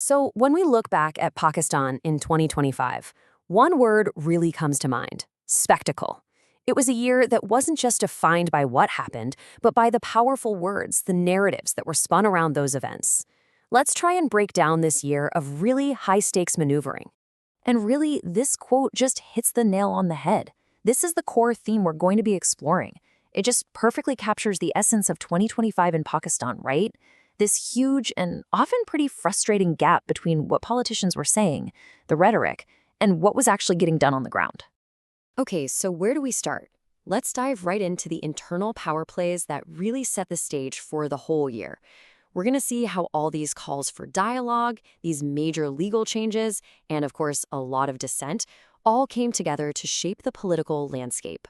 So, when we look back at Pakistan in 2025, one word really comes to mind: spectacle. It was a year that wasn't just defined by what happened, but by the powerful words, the narratives that were spun around those events. Let's try and break down this year of really high stakes maneuvering. And really, this quote just hits the nail on the head. This is the core theme we're going to be exploring. It just perfectly captures the essence of 2025 in Pakistan, right? This huge and often pretty frustrating gap between what politicians were saying, the rhetoric, and what was actually getting done on the ground. Okay, so where do we start? Let's dive right into the internal power plays that really set the stage for the whole year. We're going to see how all these calls for dialogue, these major legal changes, and of course, a lot of dissent, all came together to shape the political landscape.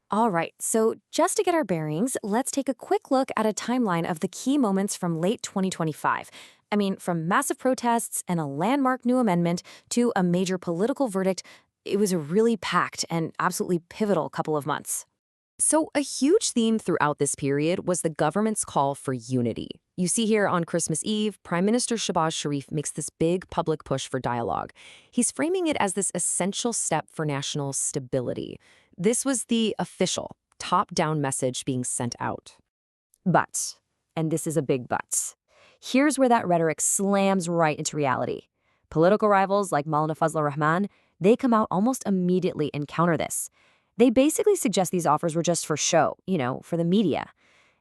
All right, so just to get our bearings, let's take a quick look at a timeline of the key moments from late 2025. From massive protests and a landmark new amendment to a major political verdict, it was a really packed and absolutely pivotal couple of months. So a huge theme throughout this period was the government's call for unity. You see here on Christmas Eve, Prime Minister Shahbaz Sharif makes this big public push for dialogue. He's framing it as this essential step for national stability. This was the official, top-down message being sent out. But, and this is a big but, here's where that rhetoric slams right into reality. Political rivals like Maulana Fazlur Rahman, they come out almost immediately and counter this. They basically suggest these offers were just for show, for the media.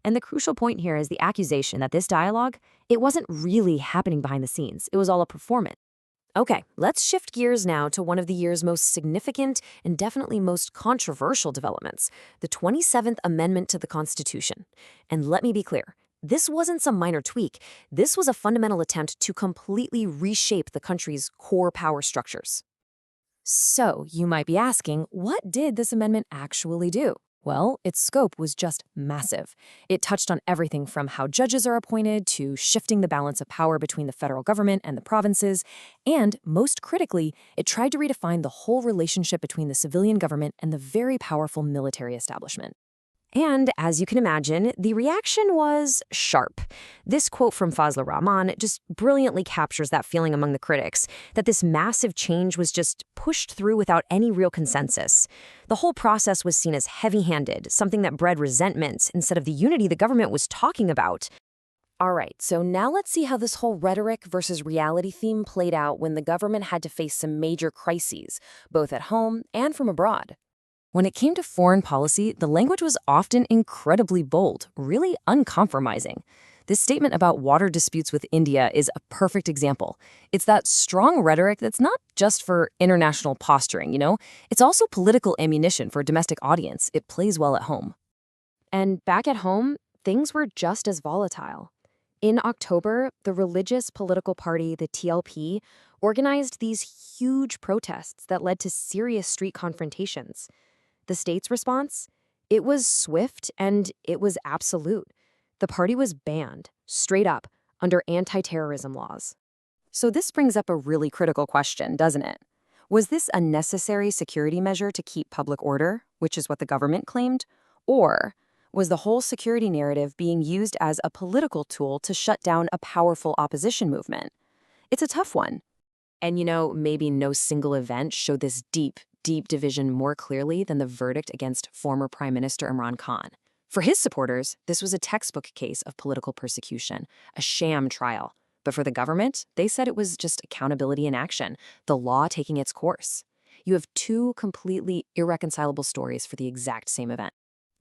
And the crucial point here is the accusation that this dialogue, it wasn't really happening behind the scenes. It was all a performance. Okay, let's shift gears now to one of the year's most significant and definitely most controversial developments, the 27th Amendment to the Constitution. And let me be clear, this wasn't some minor tweak. This was a fundamental attempt to completely reshape the country's core power structures. So, you might be asking, what did this amendment actually do? Well, its scope was just massive. It touched on everything from how judges are appointed to shifting the balance of power between the federal government and the provinces, and, most critically, it tried to redefine the whole relationship between the civilian government and the very powerful military establishment. And, as you can imagine, the reaction was sharp. This quote from Fazlur Rahman just brilliantly captures that feeling among the critics, that this massive change was just pushed through without any real consensus. The whole process was seen as heavy-handed, something that bred resentment instead of the unity the government was talking about. All right, so now let's see how this whole rhetoric versus reality theme played out when the government had to face some major crises, both at home and from abroad. When it came to foreign policy, the language was often incredibly bold, really uncompromising. This statement about water disputes with India is a perfect example. It's that strong rhetoric that's not just for international posturing, It's also political ammunition for a domestic audience. It plays well at home. And back at home, things were just as volatile. In October, the religious political party, the TLP, organized these huge protests that led to serious street confrontations. The state's response? It was swift and it was absolute. The party was banned, straight up, under anti-terrorism laws. So this brings up a really critical question, doesn't it? Was this a necessary security measure to keep public order, which is what the government claimed? Or was the whole security narrative being used as a political tool to shut down a powerful opposition movement? It's a tough one. And maybe no single event showed this deep division more clearly than the verdict against former Prime Minister Imran Khan. For his supporters, this was a textbook case of political persecution, a sham trial. But for the government, they said it was just accountability in action, the law taking its course. You have two completely irreconcilable stories for the exact same event.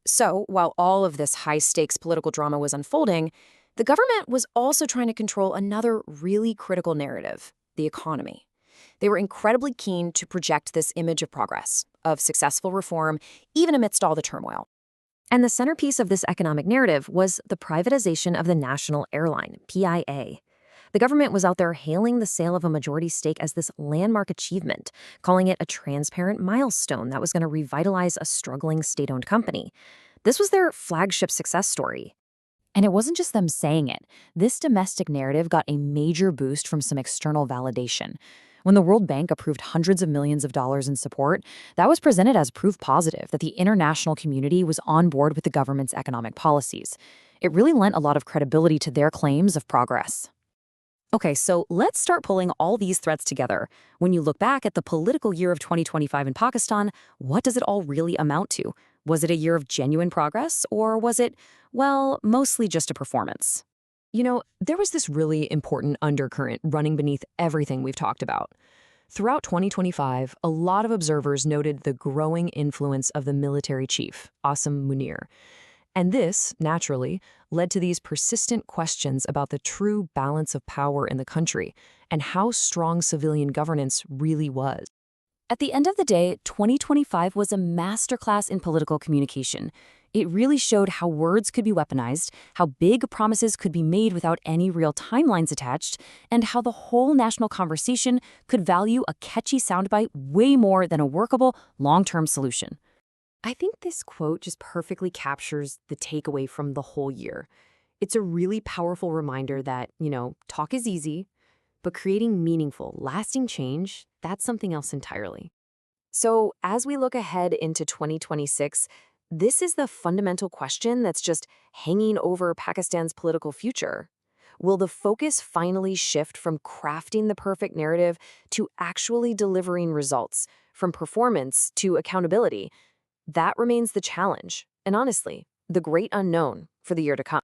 So, while all of this high-stakes political drama was unfolding, the government was also trying to control another really critical narrative: the economy. They were incredibly keen to project this image of progress, of successful reform, even amidst all the turmoil. And the centerpiece of this economic narrative was the privatization of the national airline, PIA. The government was out there hailing the sale of a majority stake as this landmark achievement, calling it a transparent milestone that was going to revitalize a struggling state-owned company. This was their flagship success story. And it wasn't just them saying it. This domestic narrative got a major boost from some external validation. When the World Bank approved hundreds of millions of dollars in support, that was presented as proof positive that the international community was on board with the government's economic policies. It really lent a lot of credibility to their claims of progress. Okay, so let's start pulling all these threads together. When you look back at the political year of 2025 in Pakistan, what does it all really amount to? Was it a year of genuine progress, or was it, well, mostly just a performance? There was this really important undercurrent running beneath everything we've talked about. Throughout 2025, a lot of observers noted the growing influence of the military chief, Asim Munir. And this, naturally, led to these persistent questions about the true balance of power in the country and how strong civilian governance really was. At the end of the day, 2025 was a masterclass in political communication. It really showed how words could be weaponized, how big promises could be made without any real timelines attached, and how the whole national conversation could value a catchy soundbite way more than a workable, long-term solution. I think this quote just perfectly captures the takeaway from the whole year. It's a really powerful reminder that, talk is easy, but creating meaningful, lasting change, that's something else entirely. So, as we look ahead into 2026, this is the fundamental question that's just hanging over Pakistan's political future. Will the focus finally shift from crafting the perfect narrative to actually delivering results, from performance to accountability? That remains the challenge, and honestly, the great unknown for the year to come.